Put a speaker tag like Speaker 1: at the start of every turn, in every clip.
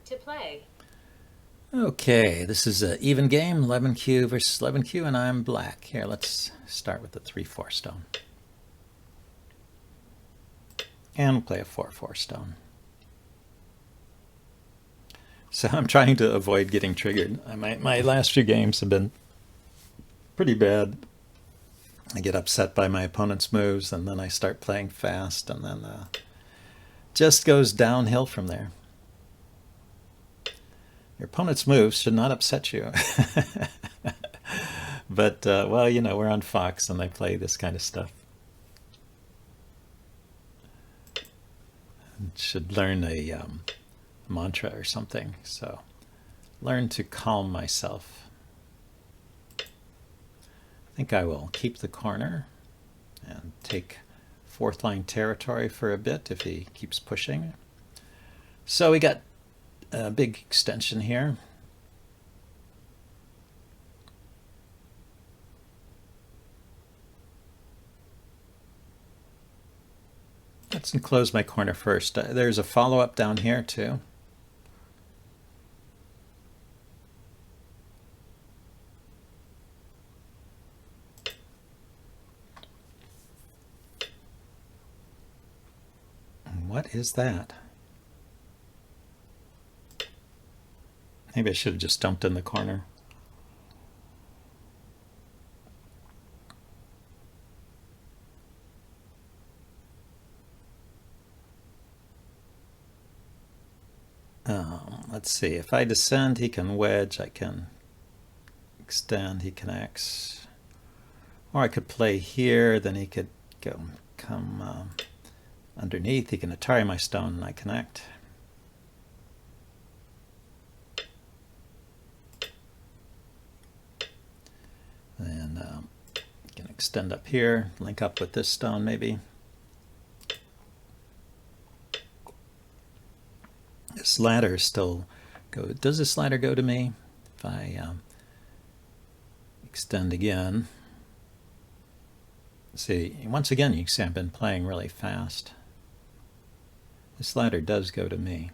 Speaker 1: To play.
Speaker 2: Okay, this is an even game, 11Q versus 11Q, and I'm black. Here, let's start with the 3-4 stone. And we'll play a 4-4 stone. So I'm trying to avoid getting triggered. My last few games have been pretty bad. I get upset by my opponent's moves, and then I start playing fast, and then just goes downhill from there. Your opponent's moves should not upset you. But, well, you know, we're on Fox, and they play this kind of stuff. Should learn a mantra or something. So, learn to calm myself. I think I will keep the corner and take fourth line territory for a bit if he keeps pushing. So we got a big extension here. Let's enclose my corner first. There's a follow-up down here too. What is that? Maybe I should have just dumped in the corner. Let's see. If I descend, he can wedge. I can extend. He connects. Or I could play here. Then he could come underneath. He can Atari my stone, and I connect. And can extend up here, link up with this stone maybe. This ladder still go. Does this ladder go to me? If I extend again. See, once again, you can see I've been playing really fast. This ladder does go to me.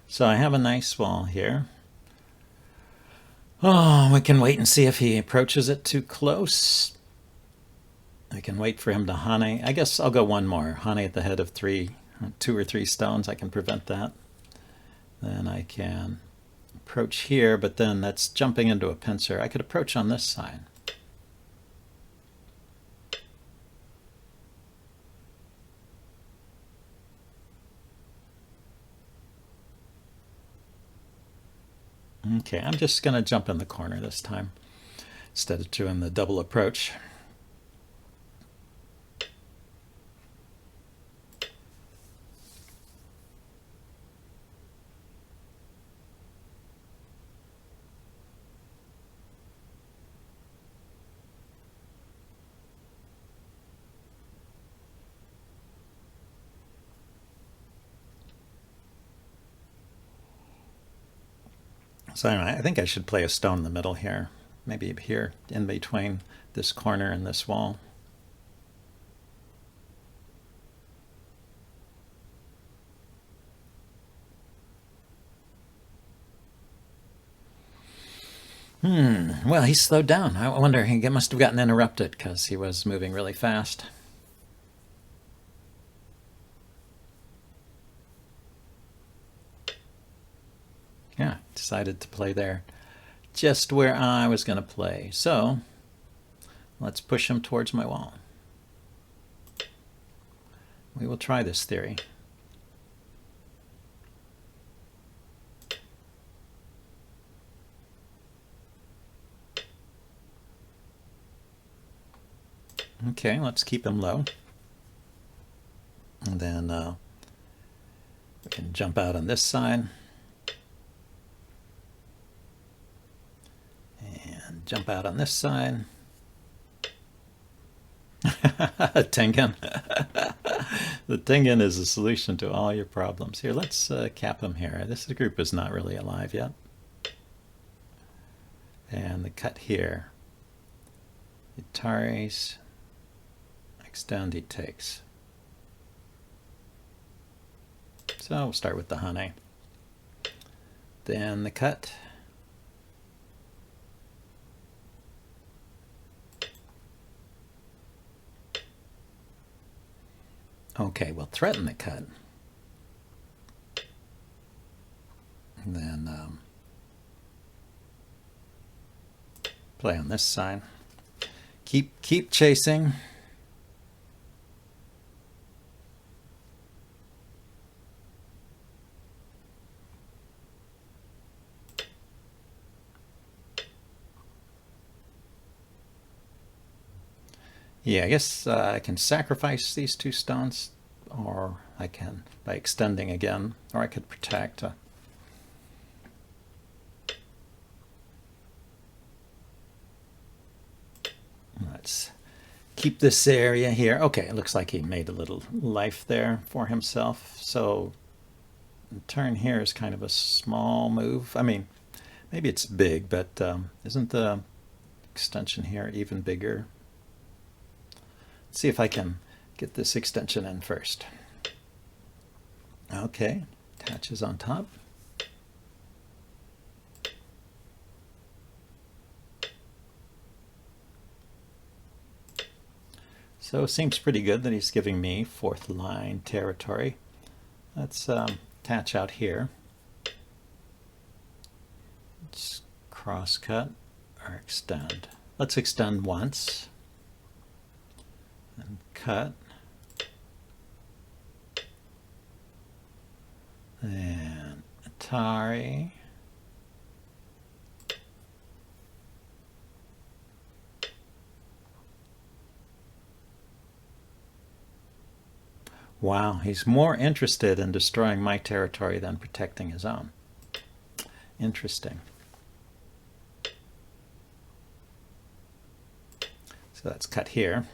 Speaker 2: So I have a nice wall here. Oh, we can wait and see if he approaches it too close. I can wait for him to hane. I guess I'll go one more. Hane at the head of 2 or 3 stones. I can prevent that. Then I can approach here, but then that's jumping into a pincer. I could approach on this side. Okay, I'm just going to jump in the corner this time instead of doing the double approach. So anyway, I think I should play a stone in the middle here. Maybe here in between this corner and this wall. Well, he slowed down. I wonder, he must have gotten interrupted because he was moving really fast. Yeah, decided to play there. Just where I was going to play. So, let's push him towards my wall. We will try this theory. Okay, let's keep him low. And then we can jump out on this side. And jump out on this side. Tengen. The Tengen is a solution to all your problems. Here, let's cap him here. This group is not really alive yet. And the cut here. Ataris. extend he takes. So we'll start with the honey. Then the cut. Okay, we'll threaten the cut. And then play on this side. Keep chasing. Yeah, I guess I can sacrifice these 2 stones, or I can by extending again, or I could protect. Let's keep this area here. Okay, it looks like he made a little life there for himself. So the turn here is kind of a small move. I mean, maybe it's big, but isn't the extension here even bigger? Let's see if I can get this extension in first. Okay, attaches on top. So it seems pretty good that he's giving me 4th line territory. Let's attach out here. Let's cross cut or extend. Let's extend once and cut. And Atari. Wow, he's more interested in destroying my territory than protecting his own. Interesting. So that's cut here.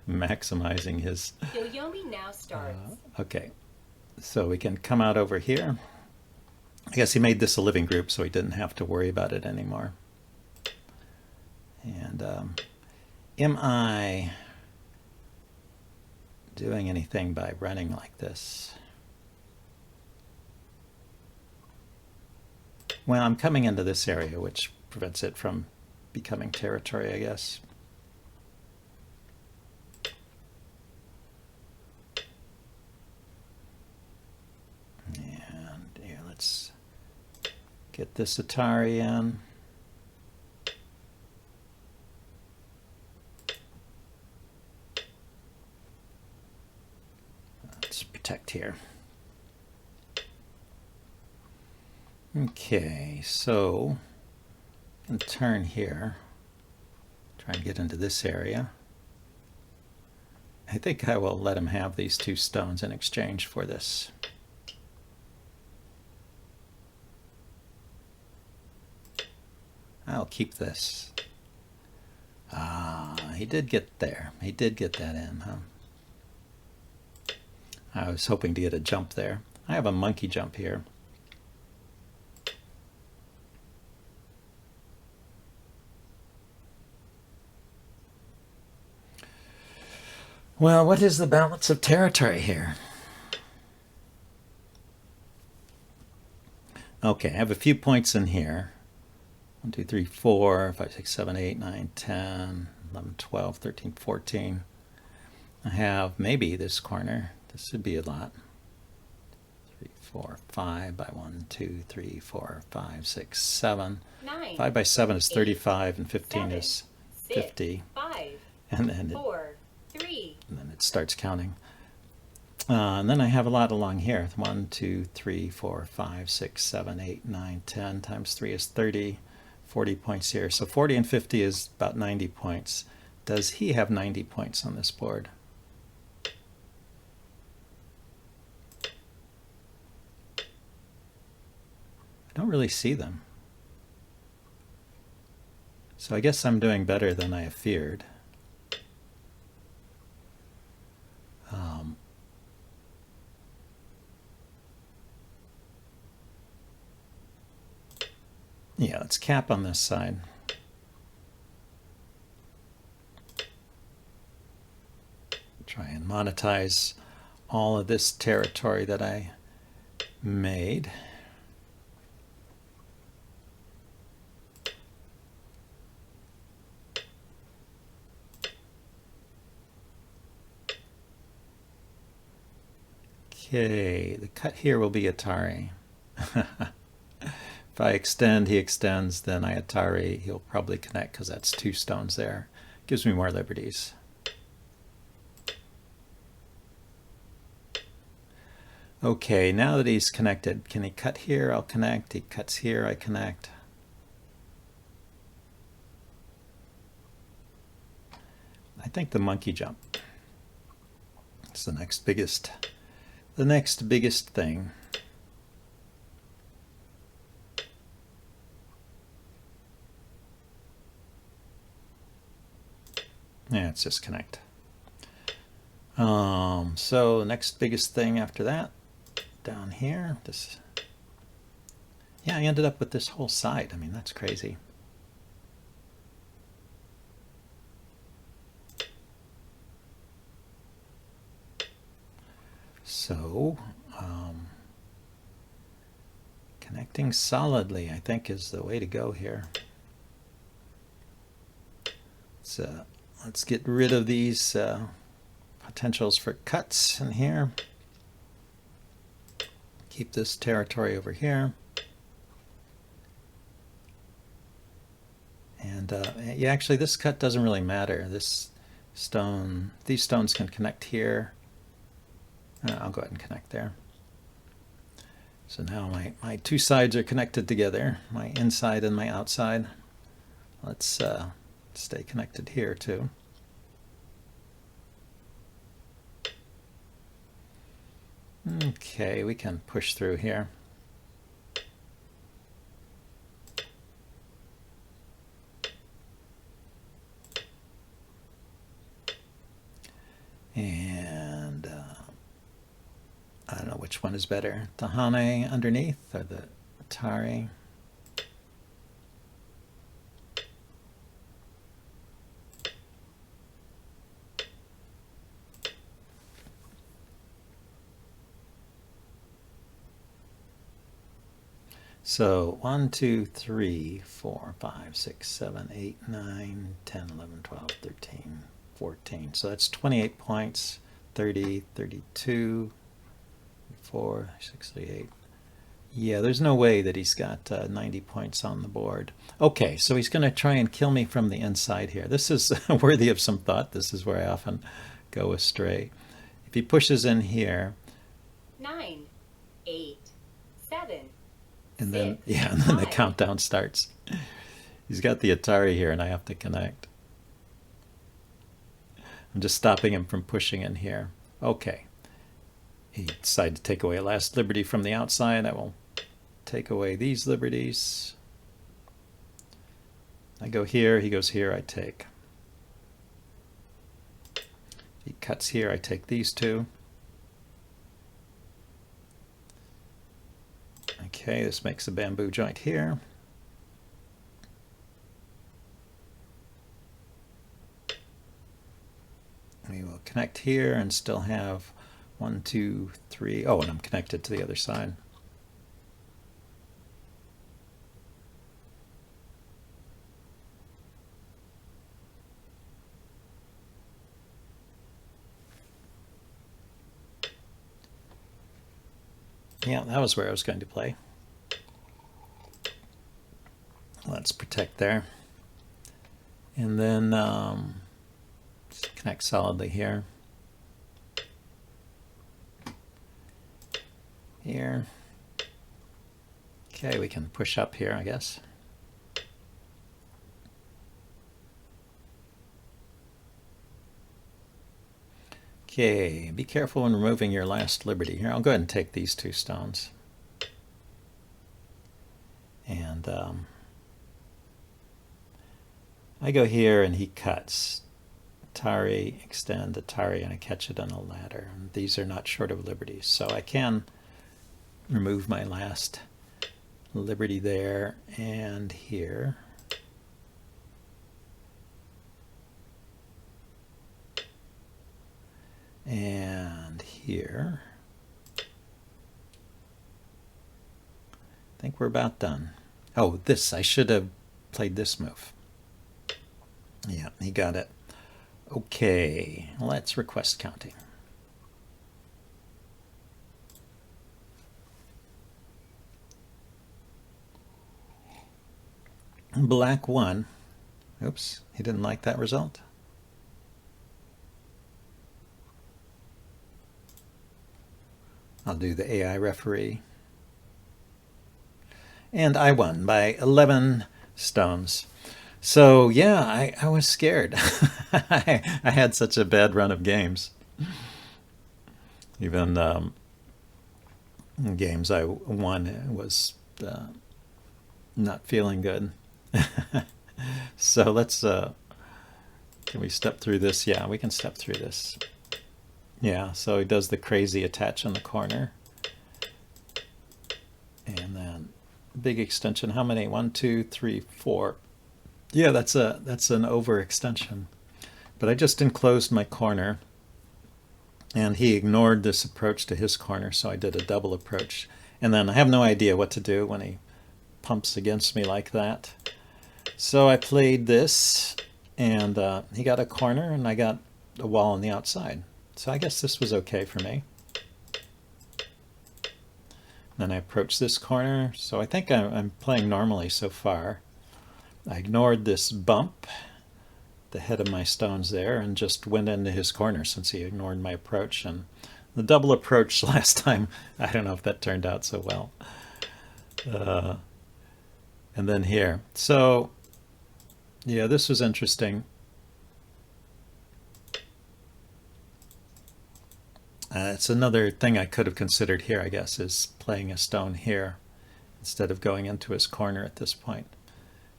Speaker 2: Maximizing his...
Speaker 1: Yoyomi now starts.
Speaker 2: Okay, so we can come out over here. I guess he made this a living group so he didn't have to worry about it anymore. And am I doing anything by running like this? Well, I'm coming into this area, which prevents it from becoming territory, I guess. And here, let's get this Atari in. Let's protect here. Okay, so I can turn here, try and get into this area. I think I will let him have these 2 stones in exchange for this. I'll keep this. Ah, he did get there. He did get that in, huh? I was hoping to get a jump there. I have a monkey jump here. Well, what is the balance of territory here? Okay, I have a few points in here. 1, 2, 3, 4, 5, 6, 7, 8, 9, 10, 11, 12, 13, 14. I have maybe this corner. This would be a lot. 3, 4, 5 by 1, 2, 3, 4, 5, 6, 7.
Speaker 1: 9.
Speaker 2: 5 by 7 is 35, and 15
Speaker 1: 7,
Speaker 2: is
Speaker 1: 6,
Speaker 2: 50.
Speaker 1: 5,
Speaker 2: And then
Speaker 1: 4, 3.
Speaker 2: And then it starts counting. And then I have a lot along here. 1, 2, 3, 4, 5, 6, 7, 8, 9, 10 times 3 is 30. 40 points here. So 40 and 50 is about 90 points. Does he have 90 points on this board? I don't really see them. So I guess I'm doing better than I have feared. Yeah, let's cap on this side. Try and monetize all of this territory that I made. Okay, the cut here will be Atari. If I extend, he extends, then I Atari. He'll probably connect because that's 2 stones there. Gives me more liberties. Okay, now that he's connected, can he cut here? I'll connect. He cuts here, I connect. I think the monkey jump. It's the next biggest thing. Yeah, it's just connect. So next biggest thing after that, down here, this. Yeah, I ended up with this whole side. I mean, that's crazy. So, connecting solidly, I think, is the way to go here. So let's get rid of these potentials for cuts in here. Keep this territory over here. And yeah, actually, this cut doesn't really matter. This stone, these stones can connect here. I'll go ahead and connect there. So now my 2 sides are connected together, my inside and my outside. Let's stay connected here too. Okay, we can push through here. And I don't know which one is better, the Hane underneath or the Atari. So 1, 2, 3, 4, 5, 6, 7, 8, 9, 10, 11, 12, 13, 14. So that's 28 points, 30, 32, 4, 6, 38. Yeah, there's no way that he's got 90 points on the board. Okay, so he's going to try and kill me from the inside here. This is worthy of some thought. This is where I often go astray. If he pushes in here.
Speaker 1: 9, 8, 7.
Speaker 2: And then, yeah, and then the countdown starts. He's got the Atari here, and I have to connect. I'm just stopping him from pushing in here. Okay. He decided to take away a last liberty from the outside. I will take away these liberties. I go here, he goes here, I take. He cuts here, I take these 2. Okay, this makes a bamboo joint here. We will connect here and still have 1, 2, 3. Oh, and I'm connected to the other side. Yeah, that was where I was going to play. Let's protect there. And then connect solidly here. Here. Okay, we can push up here, I guess. Okay, be careful when removing your last liberty. Here, I'll go ahead and take these 2 stones. And I go here and he cuts. Atari, extend, Atari, and I catch it on a ladder. And these are not short of liberties, so I can remove my last Liberty there and here. And here. I think we're about done. Oh, this, I should have played this move. Yeah, he got it. Okay, let's request counting. Black won. Oops, he didn't like that result. I'll do the AI referee. And I won by 11 stones. So yeah, I was scared. I had such a bad run of games. Even games I won was not feeling good. So let's, can we step through this? Yeah, we can step through this. Yeah, so he does the crazy attach in the corner. And then big extension. How many? 1, 2, 3, 4. Yeah, that's an overextension. But I just enclosed my corner, and he ignored this approach to his corner, so I did a double approach. And then I have no idea what to do when he pumps against me like that. So I played this, and he got a corner, and I got a wall on the outside. So I guess this was okay for me. Then I approached this corner, so I think I'm playing normally so far. I ignored this bump, the head of my stones there, and just went into his corner since he ignored my approach. And the double approach last time, I don't know if that turned out so well. And then here. So, yeah, this was interesting. It's another thing I could have considered here, I guess, is playing a stone here instead of going into his corner at this point.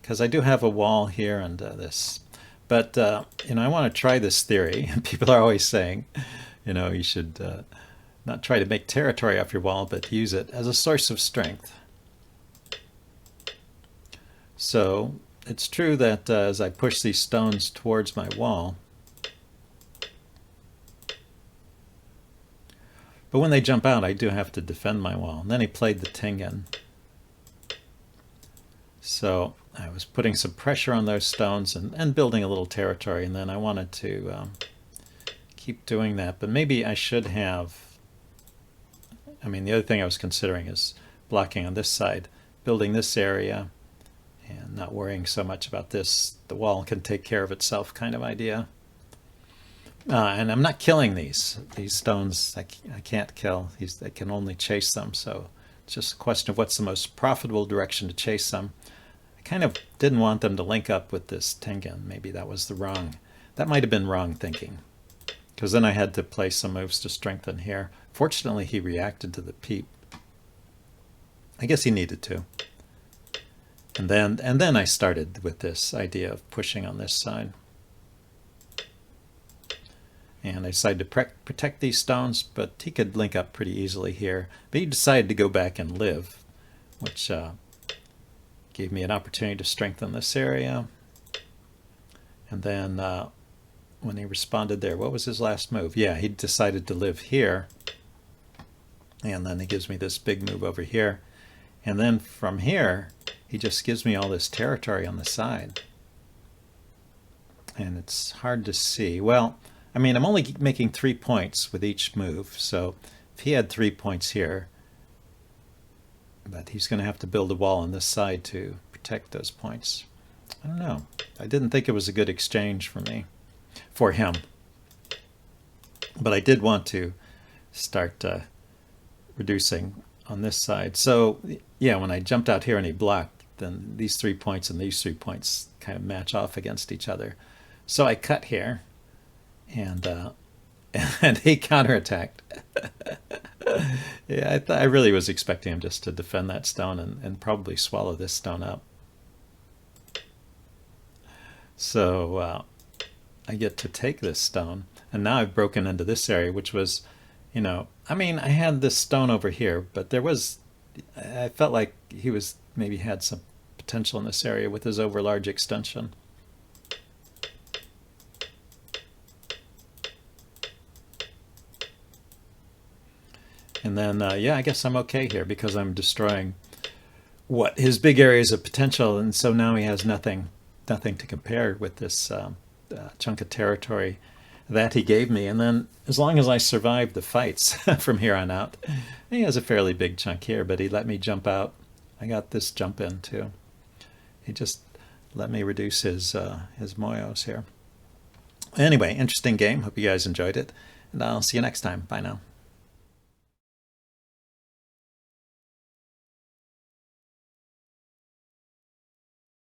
Speaker 2: Because I do have a wall here and this. But, you know, I want to try this theory. People are always saying, you know, you should not try to make territory off your wall, but use it as a source of strength. So it's true that as I push these stones towards my wall, but when they jump out, I do have to defend my wall. And then he played the Tingen. So I was putting some pressure on those stones and building a little territory. And then I wanted to keep doing that. But maybe I should have, I mean, the other thing I was considering is blocking on this side, building this area, and not worrying so much about this. The wall can take care of itself kind of idea. And I'm not killing these stones. I can't kill. I can only chase them. So it's just a question of what's the most profitable direction to chase them. I kind of didn't want them to link up with this Tengen. Maybe that was that might have been wrong thinking. Because then I had to play some moves to strengthen here. Fortunately, he reacted to the peep. I guess he needed to. And then I started with this idea of pushing on this side. And I decided to protect these stones, but he could link up pretty easily here. But he decided to go back and live, which gave me an opportunity to strengthen this area. And then when he responded there, what was his last move? Yeah, he decided to live here. And then he gives me this big move over here. And then from here, he just gives me all this territory on the side. And it's hard to see. Well, I mean, I'm only making 3 points with each move, so if he had 3 points here, but he's going to have to build a wall on this side to protect those points. I don't know. I didn't think it was a good exchange for him. But I did want to start reducing on this side. So, yeah, when I jumped out here and he blocked, then these 3 points and these 3 points kind of match off against each other. So I cut here. And he counterattacked. Yeah, I really was expecting him just to defend that stone and probably swallow this stone up. So I get to take this stone, and now I've broken into this area, which was, I mean, I had this stone over here, but I felt like he was maybe had some potential in this area with his overlarge extension. And then, yeah, I guess I'm okay here because I'm destroying what his big areas of potential, and so now he has nothing to compare with this chunk of territory that he gave me. And then as long as I survive the fights from here on out, he has a fairly big chunk here, but he let me jump out. I got this jump in too. He just let me reduce his moyos here. Anyway, interesting game. Hope you guys enjoyed it, and I'll see you next time. Bye now.